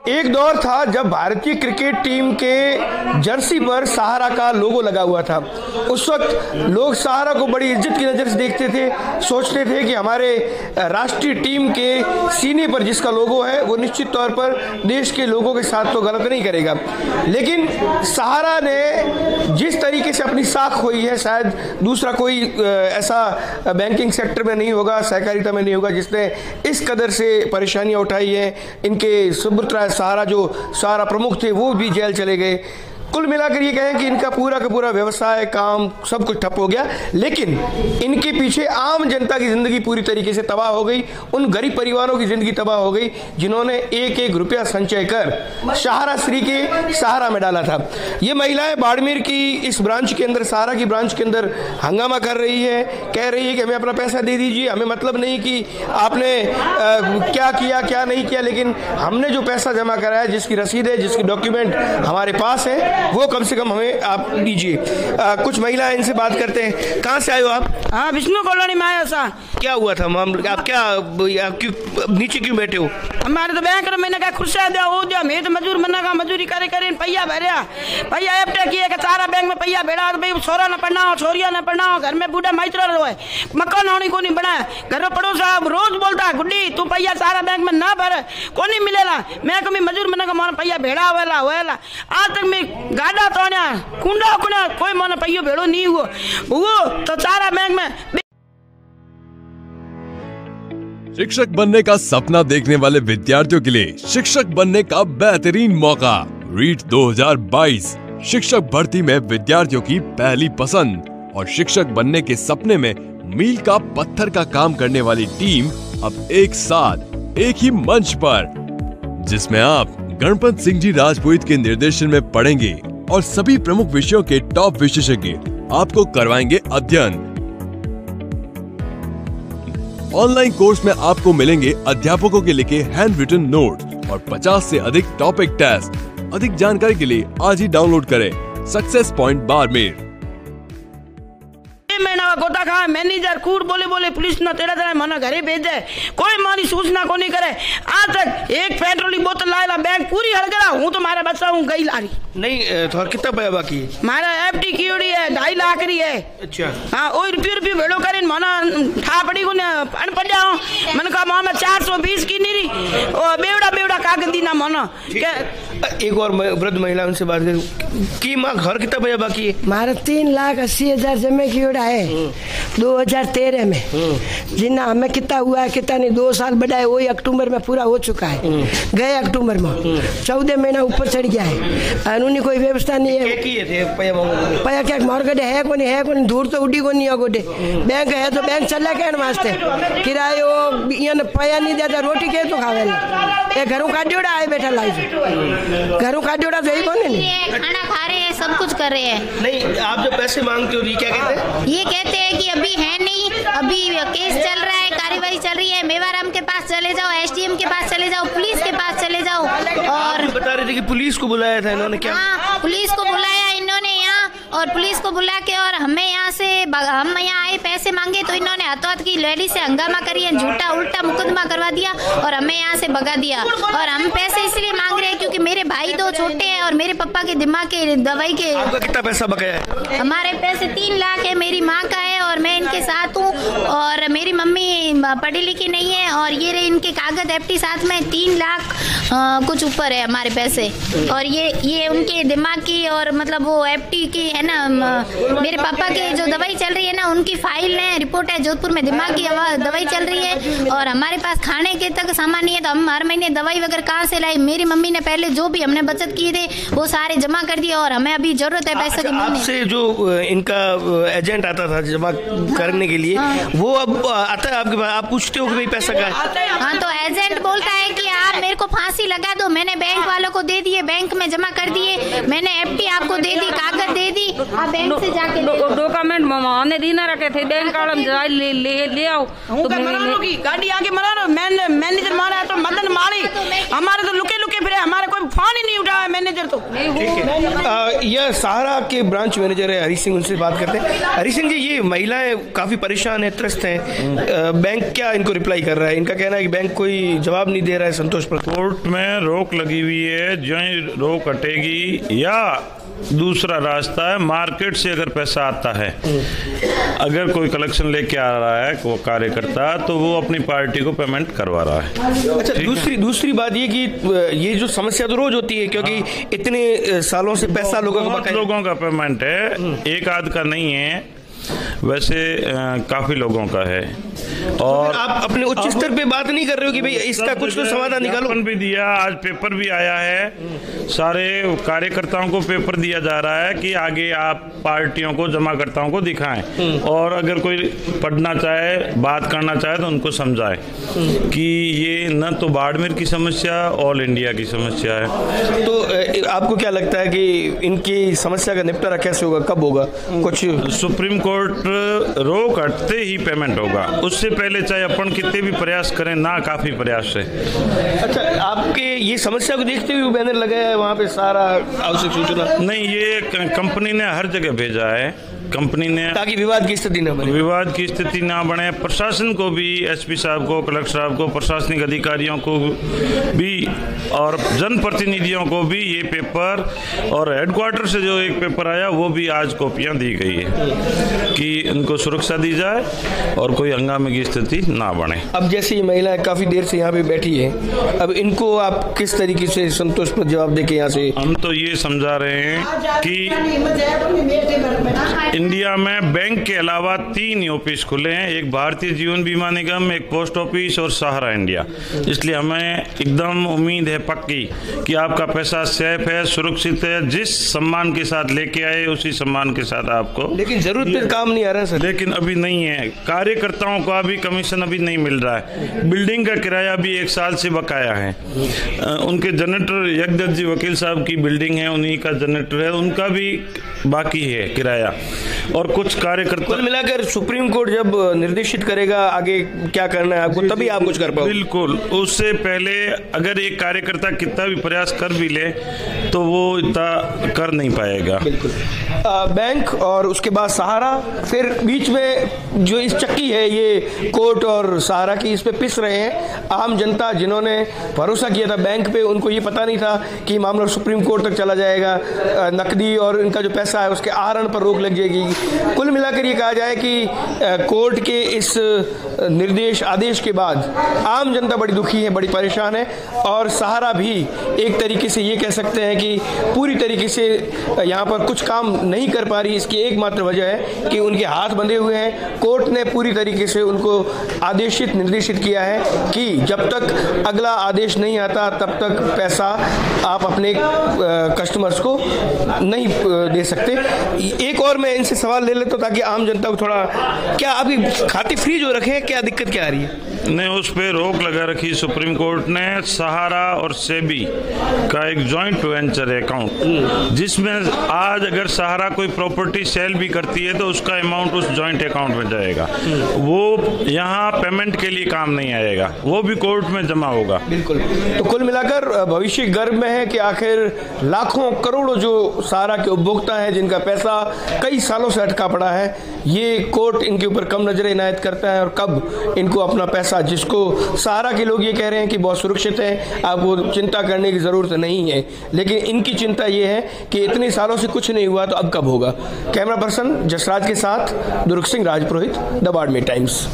एक दौर था जब भारतीय क्रिकेट टीम के जर्सी पर सहारा का लोगो लगा हुआ था। उस वक्त लोग सहारा को बड़ी इज्जत की नज़र से देखते थे, सोचते थे कि हमारे राष्ट्रीय टीम के सीने पर जिसका लोगो है वो निश्चित तौर पर देश के लोगों के साथ तो गलत नहीं करेगा। लेकिन सहारा ने जिस तरीके से अपनी साख हुई है, शायद दूसरा कोई ऐसा बैंकिंग सेक्टर में नहीं होगा, सहकारिता में नहीं होगा जिसने इस कदर से परेशानियां उठाई हैं। इनके सुब्रत सहारा जो सहारा प्रमुख थे वो भी जेल चले गए। कुल मिलाकर ये कहें कि इनका पूरा का पूरा व्यवसाय, काम सब कुछ ठप हो गया। लेकिन इनके पीछे आम जनता की जिंदगी पूरी तरीके से तबाह हो गई। उन गरीब परिवारों की जिंदगी तबाह हो गई जिन्होंने एक एक रुपया संचय कर सहारा श्री के सहारा में डाला था। ये महिलाएं बाड़मेर की इस ब्रांच के अंदर, सहारा की ब्रांच के अंदर हंगामा कर रही है, कह रही है कि हमें अपना पैसा दे दीजिए, हमें मतलब नहीं कि आपने क्या किया क्या नहीं किया, लेकिन हमने जो पैसा जमा कराया, जिसकी रसीद है, जिसकी डॉक्यूमेंट हमारे पास है, वो कम से कम हमें आप दीजिए। कुछ महिला इनसे बात करते हैं। कहाँ से आए हो आप? हाँ, विष्णु कॉलोनी में आया सा। क्या हुआ था मामला? आप नीचे क्यों बैठे हो? हमारे तो बैंक में मैंने कहा खुश है हो जा, मैं तो मजदूर मना का मजदूरी करे करे पैया भरिया पैया एपटे किए कि सारा बैंक में पैया भेड़ा तो भाई छोरा न पढ़ना हो, छोरिया न पढ़ना हो, घर में बूढ़ा माइत्र रहो, मकान होनी को नहीं बना, घर में पड़ोसा रोज बोलता गुड्डी तू पैया सारा बैंक में ना भर को नहीं मिलेला। मैं कभी मजदूर मना का मारा पैया भेड़ा हुआ आज तक मैं गाड़ा तोड़ा कुंडा कुंडा कोई माना पैयो भेड़ो नहीं हुआ वो तो सारा बैंक में। शिक्षक बनने का सपना देखने वाले विद्यार्थियों के लिए शिक्षक बनने का बेहतरीन मौका रीट 2022 शिक्षक भर्ती में विद्यार्थियों की पहली पसंद और शिक्षक बनने के सपने में मील का पत्थर का काम करने वाली टीम अब एक साथ एक ही मंच पर, जिसमें आप गणपत सिंह जी राजपुरोहित के निर्देशन में पढ़ेंगे और सभी प्रमुख विषयों के टॉप विशेषज्ञ आपको करवाएंगे अध्ययन। ऑनलाइन कोर्स में आपको मिलेंगे अध्यापकों के लिखे हैंड रिटन नोट्स और 50 से अधिक टॉपिक टेस्ट। अधिक जानकारी के लिए आज ही डाउनलोड करें सक्सेस पॉइंट बाड़मेर। गोता खा मैनेजर कूड़ बोले बोले पुलिस न तेरा तेरा मना घरे भेज दे, कोई मारी सूचना को नहीं करे। आज तक एक पेट्रोल की बोतल लाएला बैंक पूरी हड़गड़ा हूँ तो मारा बच्चा हूँ गई लारी नहीं। थोड़ा कितना पाया बाकी? मारा एफडी की ओडी है 2.5 लाख रही है। अच्छा हाँ, वही रुपये भेड़ो करे मना ठा पड़ी को अनपढ़ जाओ मन का मामा 420 की नहीं और बेवड़ा बेवड़ा कागज दी ना मना। एक और वृद्ध महिला उनसे बात करें कि माँ घर कितना पाया बाकी है? मारा 3,80,000 जमे की ओड़ा है 2013 में, जिन्ना हमें कितना हुआ है कितना नहीं, 2 साल बढ़ाए, वही अक्टूबर में पूरा हो चुका है। गए अक्टूबर में 14 महीना ऊपर चढ़ गया है। कानूनी कोई व्यवस्था नहीं है। पया क्या मार्केट है को नहीं है को नहीं, दूर तो उड़ी को नहीं है गोडे। बैंक है तो बैंक चला कहने वास्ते किरायो ये पया नहीं देता, रोटी के तो खावे ये घरों काटोड़ा आए बैठा लाई घरों काटोड़ा सही को नहीं, खाना खा रहे हैं, सब कुछ कर रहे हैं। नहीं, आप जो पैसे मांगते हो ये क्या कहते हैं? ये कहते हैं कि अभी है नहीं, अभी केस चल रहा है, कार्यवाही चल रही है, मेवाराम के पास चले जाओ, एसडीएम के पास चले जाओ, पुलिस के पास चले जाओ। और बता रहे थे कि पुलिस को बुलाया था इन्होंने, क्या? हाँ, पुलिस को बुलाया इन्होंने यहाँ, और पुलिस को बुला के और हमें यहाँ से हम यहाँ आए पैसे मांगे तो इन्होंने हाथों की लेडी से हंगामा करी है, झूठा उल्टा मुकदमा करवा दिया और हमें यहाँ से भगा दिया। और हम पैसे इसलिए मांग रहे हैं क्योंकि मेरे भाई 2 छोटे हैं और मेरे पापा के दिमाग के दवाई के। आपका कितना पैसा बकाया है? हमारे पैसे 3 लाख है, मेरी माँ का है और मैं इनके साथ हूँ, और मेरी मम्मी पढ़ी लिखी नहीं है, और ये रहे इनके कागज एफडी साथ में 3 लाख कुछ ऊपर है हमारे पैसे। और ये उनके दिमाग की और मतलब वो एफडी की है ना, मेरे पापा की जो दवाई चल रही है ना उनकी फाइल है, रिपोर्ट है, जोधपुर में दिमाग की दवाई चल रही है, और हमारे पास खाने के तक सामान नहीं है, तो हम हर महीने दवाई वगैरह कहाँ से लाए। मेरी मम्मी ने पहले जो भी हमने बचत किए थे वो सारे जमा कर दिए और हमें अभी जरूरत है पैसे की। आपसे जो इनका एजेंट आता था जमा करने के लिए, वो अब आता है आपके पास, आप पूछते हो कि भाई पैसा क्या है? हाँ, तो एजेंट बोलता है कि आप मेरे को फांसी लगा दो, मैंने बैंक वालों को दे दिए, बैंक में जमा कर दिए, मैंने एफडी आपको दे दी, कागज दे दी, आप बैंक से जाके डॉक्यूमेंट माने दी ना रखे थे, बैंक वाला ले आओ तो गाड़ी आगे मरा मैनेजर मारा है तो मदन मारी, हमारे तो लुके लुके फिरे, हमारे कोई फोन ही नहीं उठाया। मैनेजर तो यह सहारा के ब्रांच मैनेजर है हरी सिंह, उनसे बात करते हैं। हरी सिंह जी, ये महिलाएं काफी परेशान है, त्रस्त हैं, बैंक क्या इनको रिप्लाई कर रहा है? इनका कहना है कि बैंक कोई जवाब नहीं दे रहा है संतोष पर। कोर्ट में रोक लगी हुई है, जो ही रोक हटेगी या दूसरा रास्ता है, मार्केट से अगर पैसा आता है, अगर कोई कलेक्शन लेके आ रहा है वो कार्यकर्ता, तो वो अपनी पार्टी को पेमेंट करवा रहा है। अच्छा, दूसरी बात ये कि ये जो समस्या तो रोज होती है, क्योंकि इतने सालों से पैसा लोगों का पेमेंट है, एक आध का नहीं है, वैसे काफी लोगों का है। और आप अपने उच्च स्तर पे बात नहीं कर रहे हो कि भाई इसका कुछ तो समाधान निकालो? भी दिया, आज पेपर भी आया है, सारे कार्यकर्ताओं को पेपर दिया जा रहा है कि आगे आप पार्टियों को, जमाकर्ताओं को दिखाएं, और अगर कोई पढ़ना चाहे, बात करना चाहे तो उनको समझाएं कि ये न तो बाड़मेर की समस्या, ऑल इंडिया की समस्या है। तो आपको क्या लगता है कि इनकी समस्या का निपटारा कैसे होगा, कब होगा? कुछ सुप्रीम कोर्ट रोक हटते ही पेमेंट होगा, उससे पहले चाहे अपन कितने भी प्रयास करें ना, काफी प्रयास है। अच्छा, आपके ये समस्या को देखते हुए बैनर लगाया है वहाँ पे सारा आवश्यक सूचना? नहीं, ये कंपनी ने हर जगह भेजा है, कंपनी ने, ताकि विवाद की स्थिति ना बने। प्रशासन को भी, एसपी साहब को, कलेक्टर साहब को, प्रशासनिक अधिकारियों को भी और जनप्रतिनिधियों को भी ये पेपर, और हेडक्वार्टर से जो एक पेपर आया वो भी आज कॉपियां दी गई है कि इनको सुरक्षा दी जाए और कोई हंगामे की स्थिति ना बने। अब जैसे ये महिला काफी देर से यहाँ पे बैठी है, अब इनको आप किस तरीके से संतोष पर जवाब देके यहाँ से? हम तो ये समझा रहे हैं कि इंडिया में बैंक के अलावा 3 ऑफिस खुले हैं, एक भारतीय जीवन बीमा निगम, एक पोस्ट ऑफिस और सहारा इंडिया। इसलिए हमें एकदम उम्मीद है पक्की कि आपका पैसा सेफ है, सुरक्षित है, जिस सम्मान के साथ लेके आए उसी सम्मान के साथ आपको। लेकिन जरूरत पे काम नहीं आ रहा है सर। लेकिन अभी नहीं है, कार्यकर्ताओं का भी कमीशन अभी नहीं मिल रहा है, बिल्डिंग का किराया भी 1 साल से बकाया है, उनके जनरेटर, यज्ञदत्त जी वकील साहब की बिल्डिंग है, उन्हीं का जनरेटर है, उनका भी बाकी है किराया, और कुछ कार्यकर्ता। कुल मिलाकर सुप्रीम कोर्ट जब निर्देशित करेगा आगे क्या करना है आपको, तभी आप कुछ कर पाओगे। बिल्कुल, उससे पहले अगर एक कार्यकर्ता कितना भी प्रयास कर भी ले तो वो इतना कर नहीं पाएगा। बिल्कुल। बैंक और उसके बाद सहारा, फिर बीच में जो इस चक्की है ये कोर्ट और सहारा की, इस पे पिस रहे हैं आम जनता, जिन्होंने भरोसा किया था बैंक पे। उनको ये पता नहीं था कि मामला सुप्रीम कोर्ट तक चला जाएगा, नकदी और इनका जो पैसा है उसके आहरण पर रोक लग जाएगी। कुल मिलाकर ये कहा जाए कि कोर्ट के इस निर्देश आदेश के बाद आम जनता बड़ी दुखी है, बड़ी परेशान है, और सहारा भी एक तरीके से ये कह सकते हैं कि पूरी तरीके से यहाँ पर कुछ काम नहीं कर पा रही। इसकी एकमात्र वजह है कि उनके हाथ बंधे हुए हैं। कोर्ट ने पूरी तरीके से उनको आदेशित निर्देशित किया है कि जब तक अगला आदेश नहीं आता तब तक पैसा आप अपने कस्टमर्स को नहीं दे सकते। एक और मैं इनसे सवाल ले लेता हूं ताकि आम जनता को थोड़ा, क्या अभी खाते फ्रीज हो रखे हैं, क्या दिक्कत क्या आ रही है? नहीं, उस पे रोक लगा रखी सुप्रीम कोर्ट ने। सहारा और सेबी का एक जॉइंट वेंचर अकाउंट, जिसमें आज अगर सहारा कोई प्रॉपर्टी सेल भी करती है तो उसका अमाउंट उस जॉइंट अकाउंट में जाएगा, वो यहाँ पेमेंट के लिए काम नहीं आएगा, वो भी कोर्ट में जमा होगा। बिल्कुल। तो कुल मिलाकर भविष्य गर्व में है कि आखिर लाखों करोड़ों जो सहारा के उपभोक्ता हैं जिनका पैसा कई सालों से अटका पड़ा है, ये कोर्ट इनके ऊपर कम नजर इनायत करता है, और कब इनको अपना पैसा, जिसको सहारा के लोग ये कह रहे हैं कि बहुत सुरक्षित है, आपको चिंता करने की जरूरत नहीं है, लेकिन इनकी चिंता ये है कि इतने सालों से कुछ नहीं हुआ तो अब कब होगा। कैमरा पर्सन जसराज के साथ दुर्ग सिंह राजपुरोहित, द बाड़मेर टाइम्स।